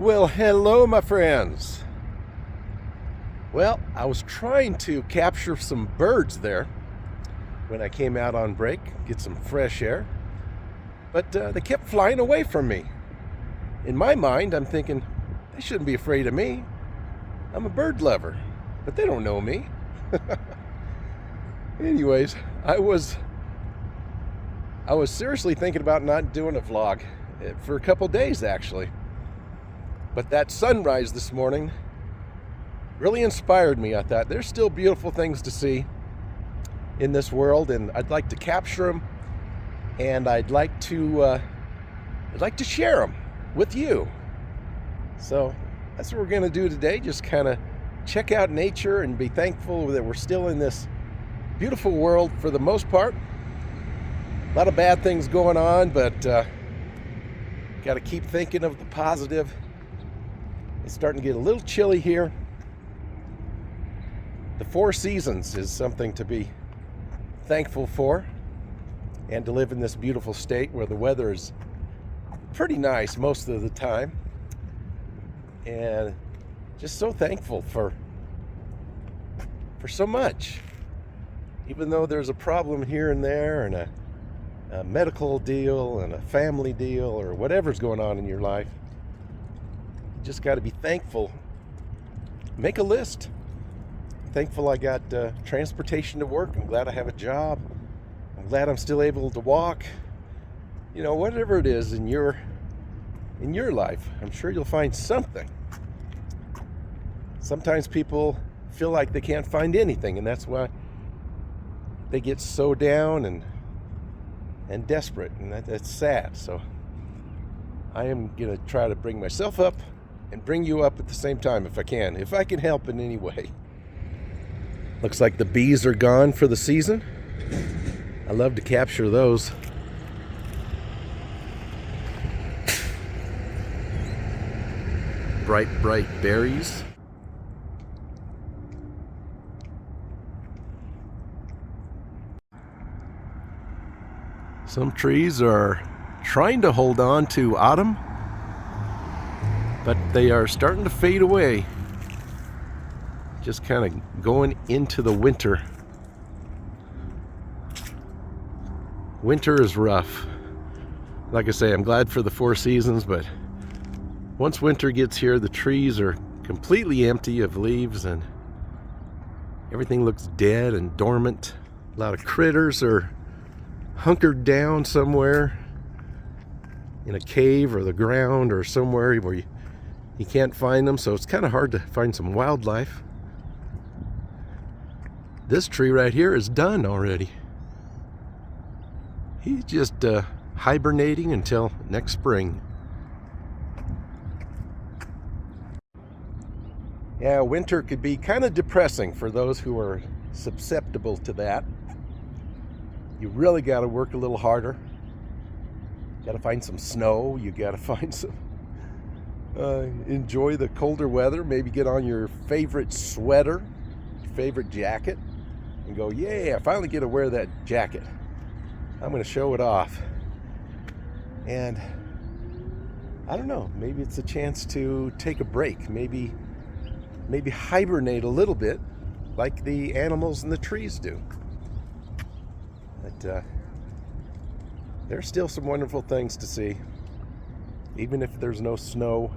Well, hello, my friends. Well, I was trying to capture some birds there when I came out on break, get some fresh air, but they kept flying away from me. In my mind, I'm thinking, they shouldn't be afraid of me. I'm a bird lover, but they don't know me. Anyways, I was seriously thinking about not doing a vlog for a couple days, actually. But that sunrise this morning really inspired me. I thought there's still beautiful things to see in this world, and I'd like to capture them, and I'd like to share them with you. So that's what we're going to do today. Just kind of check out nature and be thankful that we're still in this beautiful world for the most part. A lot of bad things going on, but got to keep thinking of the positive. It's starting to get a little chilly here. The 4 seasons is something to be thankful for, and to live in this beautiful state where the weather is pretty nice most of the time, and just so thankful for so much. Even though there's a problem here and there, and a medical deal and a family deal or whatever's going on in your life, you just got to be thankful. Make a list. Thankful I got transportation to work. I'm glad I have a job. I'm glad I'm still able to walk. You know, whatever it is in your life, I'm sure you'll find something. Sometimes people feel like they can't find anything, and that's why they get so down and desperate, and that's sad. So I am gonna try to bring myself up and bring you up at the same time if I can help in any way. Looks like the bees are gone for the season. I love to capture those. Bright berries. Some trees are trying to hold on to autumn, but they are starting to fade away. Just kind of going into the winter. Winter is rough. Like I say, I'm glad for the 4 seasons, but once winter gets here, the trees are completely empty of leaves and everything looks dead and dormant. A lot of critters are hunkered down somewhere in a cave or the ground or somewhere where you can't find them, so it's kind of hard to find some wildlife. This tree right here is done already. He's just hibernating until next spring. Yeah, winter could be kind of depressing for those who are susceptible to that. You really got to work a little harder. Got to find some snow. You got to find some enjoy the colder weather. Maybe get on your favorite sweater, your favorite jacket, and go, yeah, I finally get to wear that jacket. I'm going to show it off. And I don't know, maybe it's a chance to take a break. Maybe hibernate a little bit like the animals and the trees do. But there's still some wonderful things to see, even if there's no snow.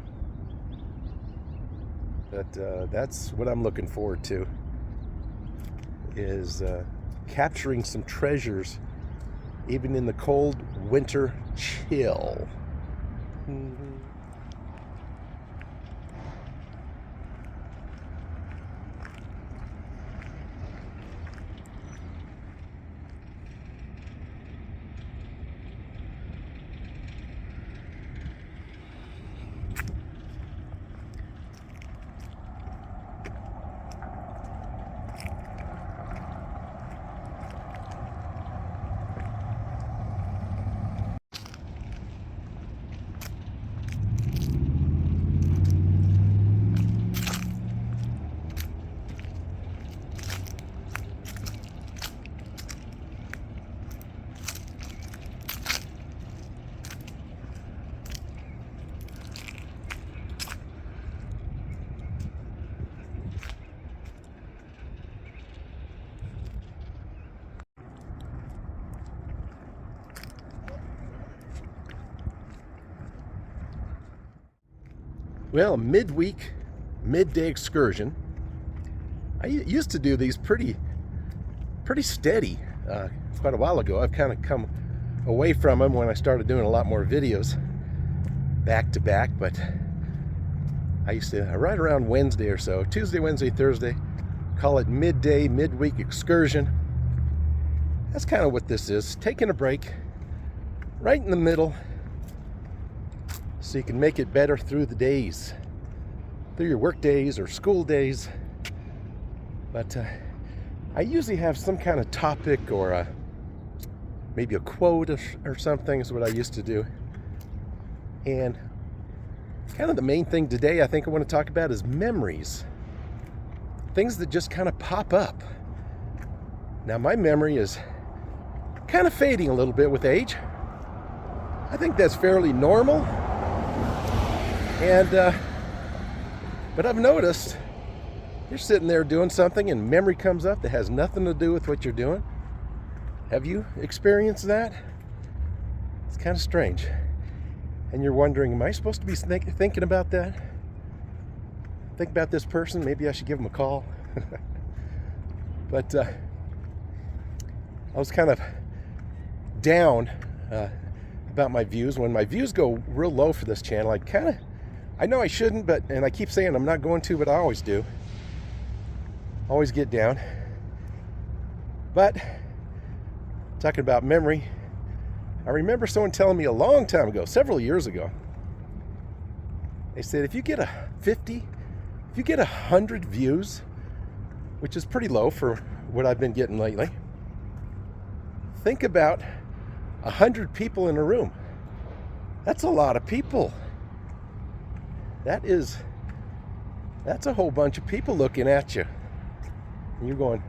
But that's what I'm looking forward to, is capturing some treasures even in the cold winter chill. Well, midweek, midday excursion. I used to do these pretty steady quite a while ago. I've kind of come away from them when I started doing a lot more videos back to back, but I used to right around Wednesday or so, Tuesday, Wednesday, Thursday, call it midday, midweek excursion. That's kind of what this is, taking a break right in the middle so you can make it better through the days, through your work days or school days. But I usually have some kind of topic or maybe a quote or something is what I used to do. And kind of the main thing today I think I want to talk about is memories. Things that just kind of pop up. Now my memory is kind of fading a little bit with age. I think that's fairly normal. And but I've noticed you're sitting there doing something and memory comes up that has nothing to do with what you're doing. Have you experienced that? It's kind of strange. And you're wondering, am I supposed to be thinking about that? Think about this person, maybe I should give them a call. But I was kind of down about my views. When my views go real low for this channel, I know I shouldn't, and I keep saying I'm not going to, but I always do. Always get down. But talking about memory, I remember someone telling me a long time ago, several years ago, they said if you get 100 views, which is pretty low for what I've been getting lately, think about 100 people in a room. That's a lot of people. That's a whole bunch of people looking at you. And you're going,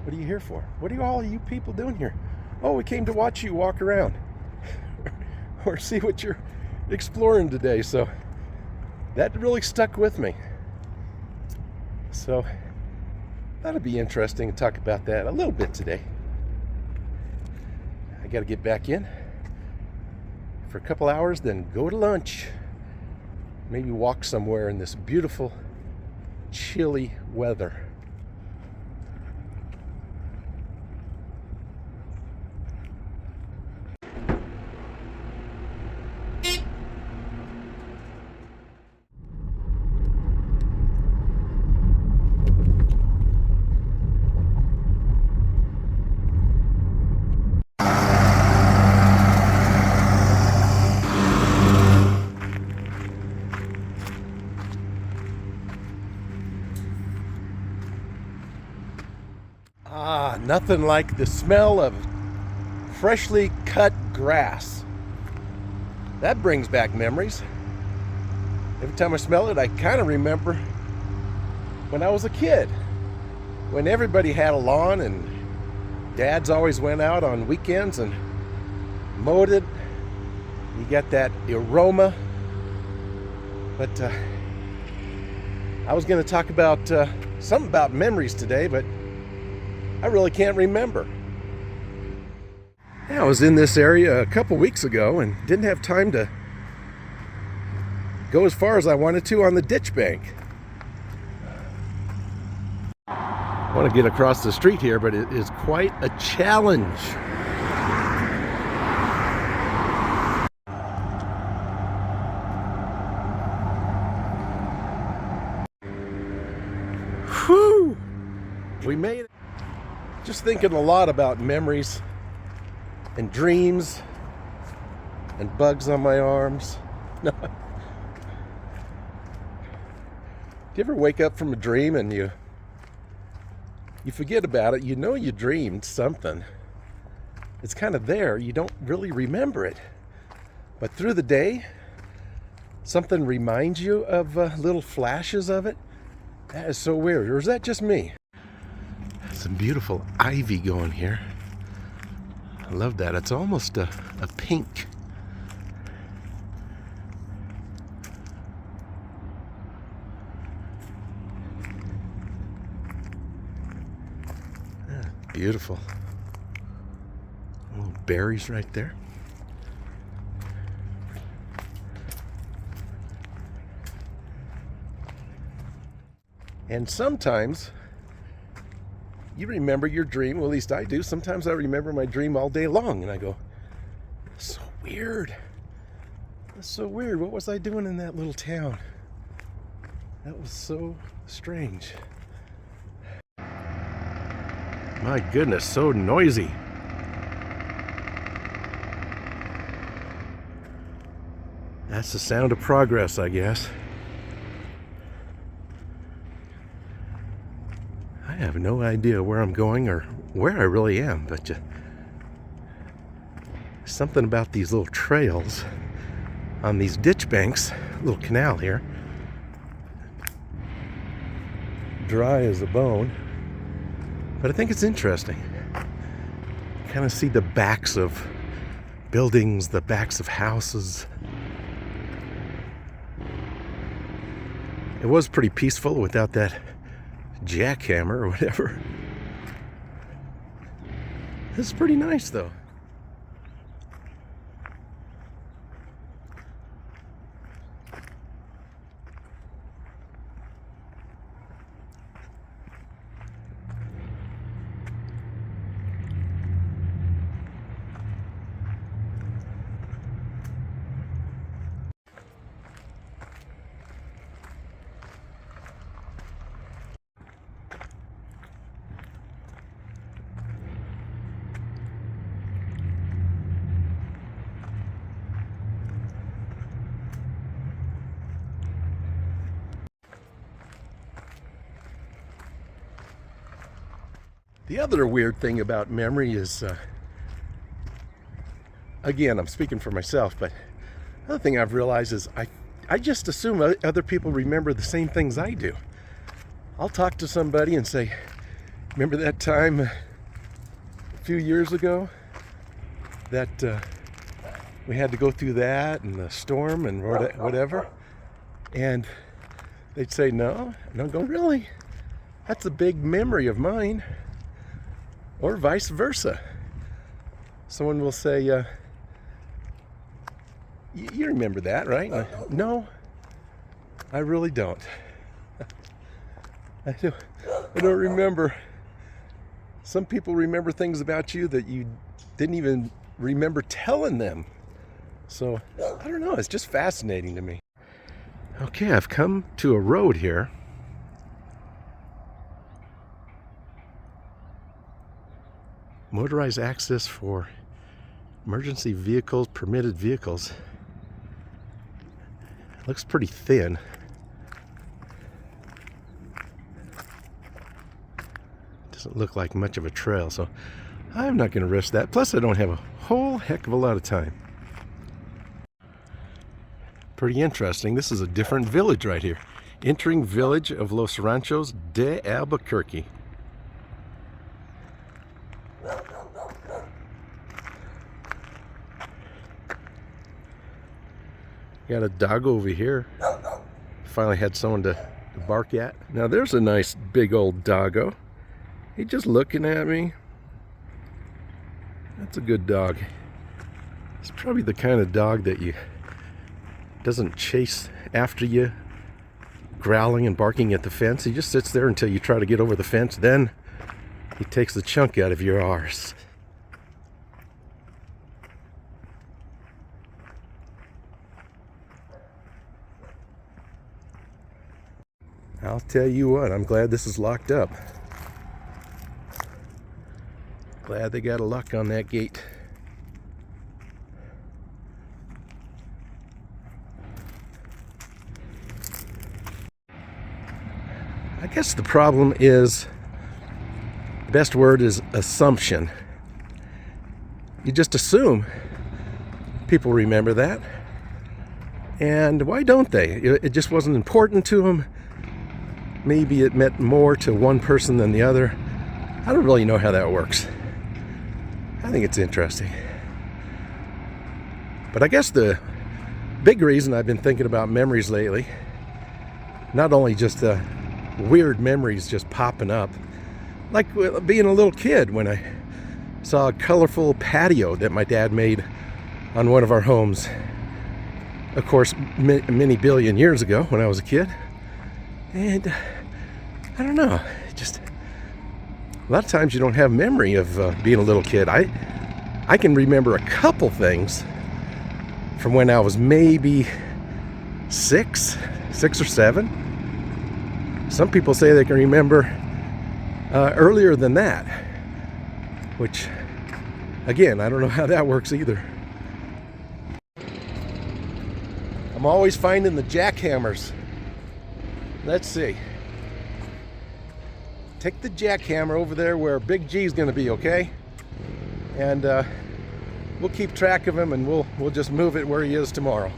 what are you here for? What are all you people doing here? Oh, we came to watch you walk around or see what you're exploring today. So that really stuck with me. So that'll be interesting to talk about that a little bit today. I got to get back in for a couple hours, then go to lunch. Maybe walk somewhere in this beautiful, chilly weather. Nothing like the smell of freshly cut grass. That brings back memories. Every time I smell it, I kind of remember when I was a kid, when everybody had a lawn and dads always went out on weekends and mowed it. You got that aroma. But I was going to talk about something about memories today, but I really can't remember. Yeah, I was in this area a couple weeks ago and didn't have time to go as far as I wanted to on the ditch bank. I want to get across the street here, but it is quite a challenge. Whew! We made it. Just thinking a lot about memories and dreams and bugs on my arms. No. Do you ever wake up from a dream and you forget about it? You know you dreamed something. It's kind of there. You don't really remember it. But through the day, something reminds you of little flashes of it. That is so weird. Or is that just me? Some beautiful ivy going here. I love that. It's almost a pink. Beautiful. Little berries right there. And sometimes you remember your dream, well, at least I do. Sometimes I remember my dream all day long, and I go, so weird. That's so weird. What was I doing in that little town? That was so strange. My goodness, so noisy. That's the sound of progress, I guess. I have no idea where I'm going or where I really am, but something about these little trails on these ditch banks, little canal here, dry as a bone, but I think it's interesting. Kind of see the backs of buildings, the backs of houses. It was pretty peaceful without that jackhammer or whatever. This is pretty nice though. The other weird thing about memory is, again, I'm speaking for myself, but another thing I've realized is I just assume other people remember the same things I do. I'll talk to somebody and say, remember that time a few years ago that we had to go through that and the storm and whatever? And they'd say, no. And I'm going, really? That's a big memory of mine. Or vice versa. Someone will say, you remember that, right? No, I really don't. I don't remember. Some people remember things about you that you didn't even remember telling them. So, I don't know, it's just fascinating to me. Okay, I've come to a road here. Motorized access for emergency vehicles, permitted vehicles. Looks pretty thin. Doesn't look like much of a trail, so I'm not going to risk that. Plus, I don't have a whole heck of a lot of time. Pretty interesting. This is a different village right here. Entering village of Los Ranchos de Albuquerque. Got a dog over here. Finally had someone to bark at. Now there's a nice big old doggo. He's just looking at me. That's a good dog. It's probably the kind of dog that doesn't chase after you, growling and barking at the fence. He just sits there until you try to get over the fence. Then he takes the chunk out of your arse. I'll tell you what, I'm glad this is locked up. Glad they got a lock on that gate. I guess the problem is, the best word is assumption. You just assume people remember that. And why don't they? It just wasn't important to them. Maybe it meant more to one person than the other. I don't really know how that works. I think it's interesting. But I guess the big reason I've been thinking about memories lately, not only just weird memories just popping up, like being a little kid when I saw a colorful patio that my dad made on one of our homes. Of course, many billion years ago when I was a kid. And I don't know, just a lot of times you don't have memory of being a little kid. I can remember a couple things from when I was maybe six or seven. Some people say they can remember earlier than that, which, again, I don't know how that works either. I'm always finding the jackhammers. Let's see. Take the jackhammer over there where Big G's going to be, okay? And we'll keep track of him, and we'll just move it where he is tomorrow.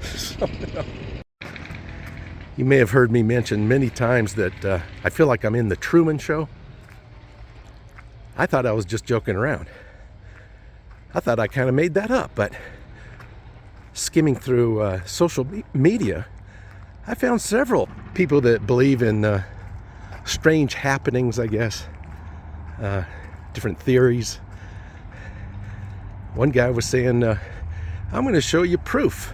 So, you may have heard me mention many times that I feel like I'm in the Truman Show. I thought I was just joking around. I thought I kind of made that up, but skimming through social media, I found several people that believe in strange happenings, I guess, different theories. One guy was saying, I'm going to show you proof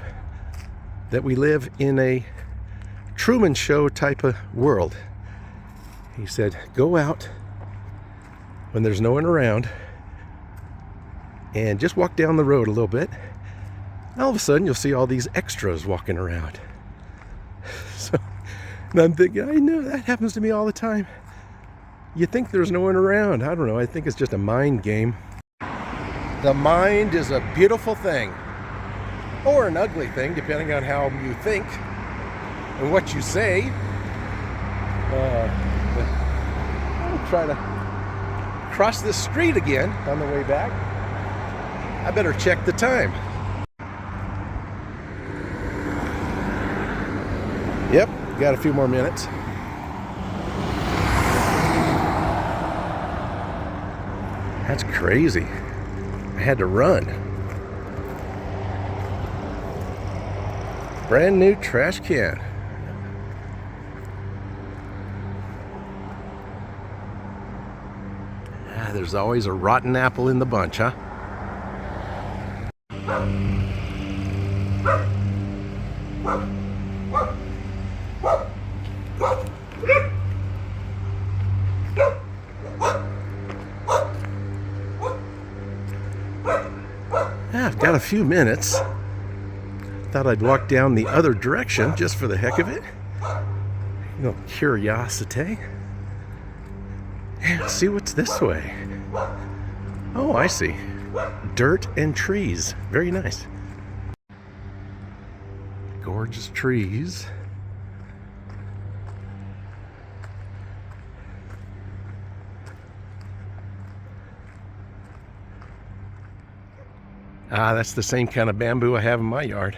that we live in a Truman Show type of world. He said, go out when there's no one around and just walk down the road a little bit. And all of a sudden you'll see all these extras walking around. So, and I'm thinking, I know that happens to me all the time. You think there's no one around. I don't know. I think it's just a mind game. The mind is a beautiful thing, or an ugly thing, depending on how you think and what you say. I'll try to cross this street again on the way back. I better check the time. Yep, got a few more minutes. That's crazy. I had to run. Brand new trash can. There's always a rotten apple in the bunch, huh? I've got a few minutes. Thought I'd walk down the other direction just for the heck of it. You know, curiosity. And see what's this way. Oh, I see. Dirt and trees. Very nice. Gorgeous trees. That's the same kind of bamboo I have in my yard.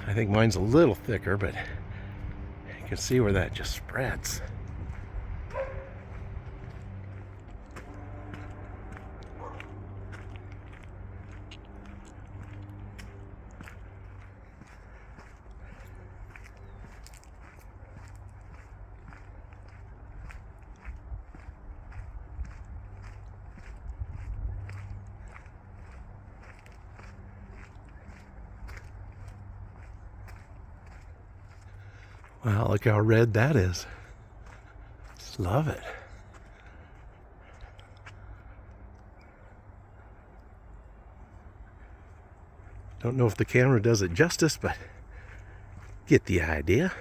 I think mine's a little thicker, but you can see where that just spreads. Wow, look how red that is. Just love it. Don't know if the camera does it justice, but get the idea.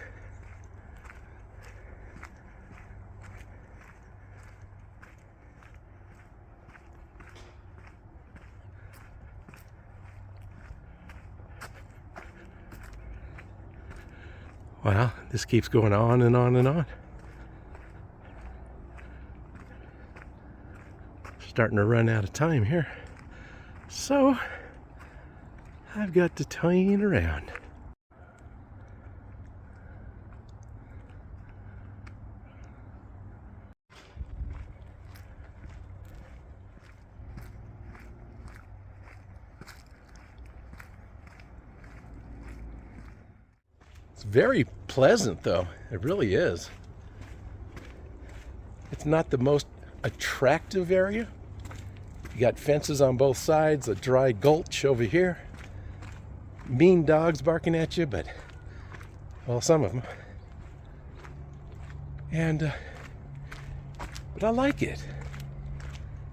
Wow, this keeps going on and on and on. Starting to run out of time here. So, I've got to turn around. It's very pleasant, though. It really is. It's not the most attractive area. You got fences on both sides, a dry gulch over here. Mean dogs barking at you, but, well, some of them. And but I like it.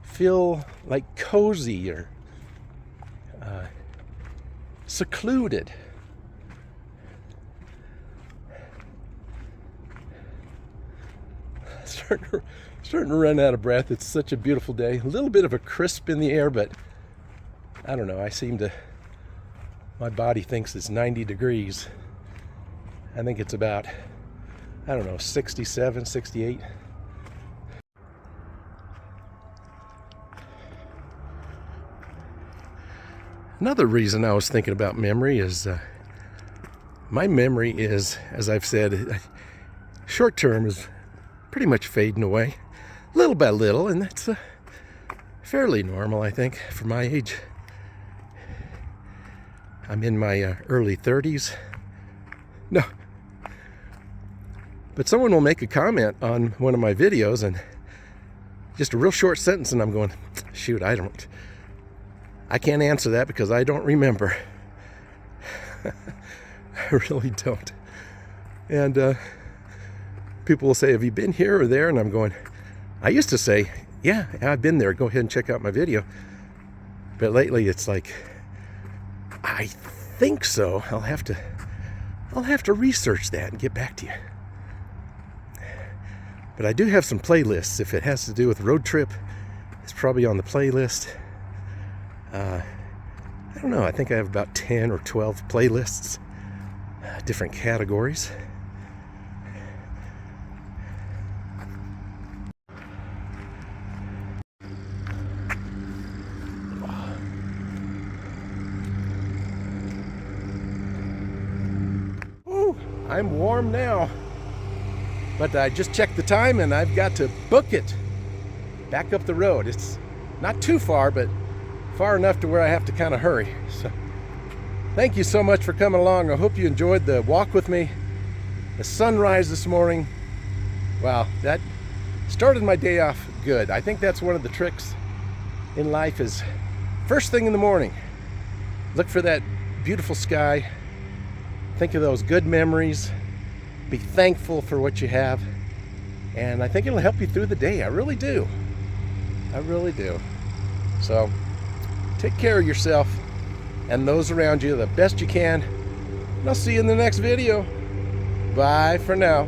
Feel like cozy or secluded. Starting to run out of breath. It's such a beautiful day. A little bit of a crisp in the air, but I don't know. My body thinks it's 90 degrees. I think it's about, I don't know, 67, 68. Another reason I was thinking about memory is my memory is, as I've said, short term is pretty much fading away, little by little, and that's fairly normal, I think, for my age. I'm in my early 30s. No. But someone will make a comment on one of my videos, and just a real short sentence, and I'm going, shoot, I can't answer that because I don't remember. I really don't. And people will say, have you been here or there? And I'm going, I used to say, yeah, I've been there. Go ahead and check out my video. But lately it's like, I think so. I'll have to research that and get back to you. But I do have some playlists. If it has to do with road trip, it's probably on the playlist. I don't know. I think I have about 10 or 12 playlists, different categories. Ooh, I'm warm now. But I just checked the time and I've got to book it back up the road. It's not too far, but far enough to where I have to kind of hurry. So thank you so much for coming along. I hope you enjoyed the walk with me. The sunrise this morning, wow, that started my day off good. I think that's one of the tricks in life is first thing in the morning, look for that beautiful sky, think of those good memories, be thankful for what you have, and I think it'll help you through the day. I really do. I really do. So take care of yourself and those around you the best you can. And I'll see you in the next video. Bye for now.